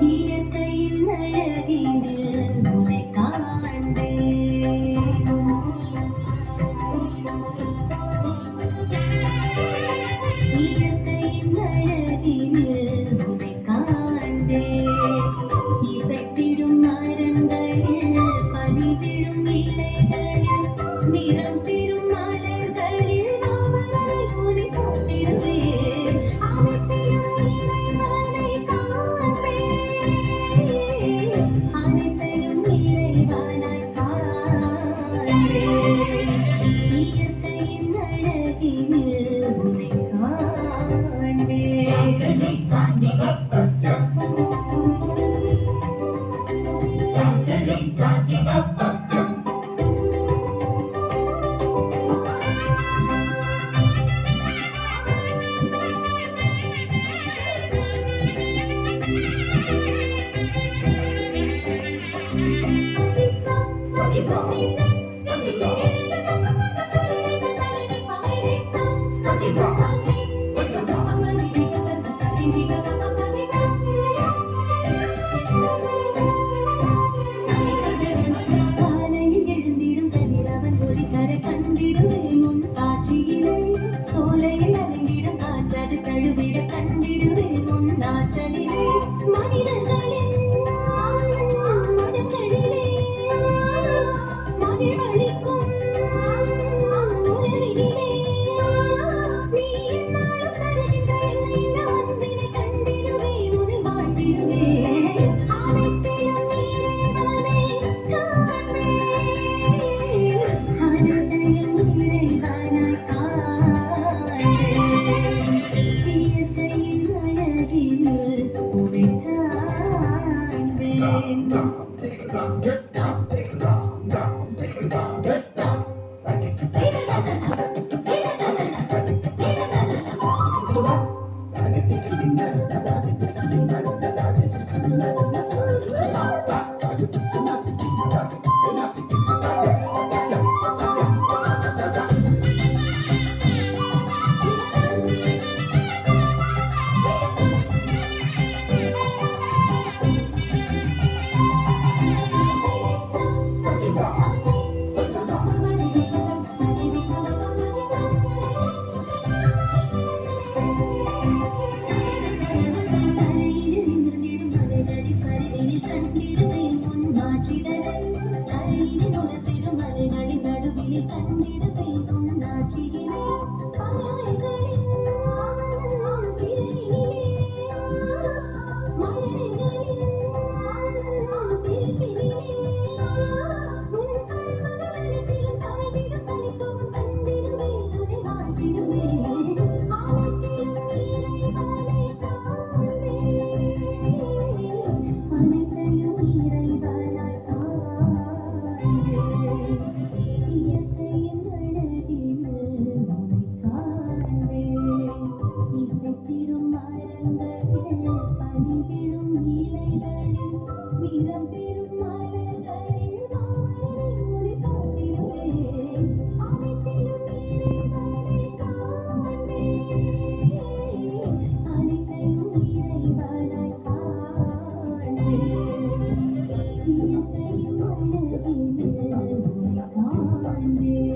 இயற்கையின் அழகினில் உனை காண்பேன். இயற்கையின் அழகினில் உனை காண்பேன். இசைத்திடும் மரங்களில் பதிவிடும் இலைகளில் நிறம் பெறும் மலர்களில் நாவலில் உனை பார்த்திடுவேன். அனைத்தையும் இறைவனை காண்பேன். அனைத்தையும் இறைவனாய் காண்பேன். இயற்கையின் அழகினில் உனை காலையில் எழுந்திடும் கதிரவன் ஒளிக்கரை கண்டிடுவேன் உன் காட்சியிலே. சோலையில் அலைந்திடும் காற்றாது தழுவிட கண்டிடுவேன் உன் ஆற்றலிலே. மனிதர்களின் மனங்களிலே மகிழ்வளிக்கும் உணர்வினிலே நீ என்னாலும் தருகின்ற எல்லையில்லா அன்பினை கண்டிடுவேன் உன்னை வாழ்ந்திடுவேன். அனைத்தையும் இறைவனை காண்பேன். அனைத்தையும் இறைவனாய் காண்பேன். இயற்கையின் அழகினில் உனை காண்பேன். தரையில் நிமிர்ந்திடும் மலைகளில் சரிவினில் கண்டிடுவேன் உன் ஆட்சிதனை. தரையில் உரசிடும் மலைகளின் நடுவினில் கண்டிடுவேன் உன் ஆட்சியினை. பறவைகளின் சிறகினிலே மழைகளின் சிரிப்பினிலே உன் கடற்பகல் அனைத்திலும் தவழ்ந்திடும் தனித்துவம் கண்டிடுவேன் உன்னை வாழ்த்திடுவேன். அனைத்திலும் இறைவனை காண்பேன். அனைத்தையும் இறைவனாய் காண்பேன். இயற்கையின் அழகினில் உனை காண்பேன். இசைத்திடும் மரங்களில் பனிவிழும் இலைகளில் நிறம் பெறும் மலர்களில் நாவலில் உனை பார்த்திடுவேன். அனைத்திலும் இறைவனை காண்பேன். அனைத்தையும் இறைவனாய் காண்பேன். இயற்கையின் அழகினில் உனை காண்பேன்.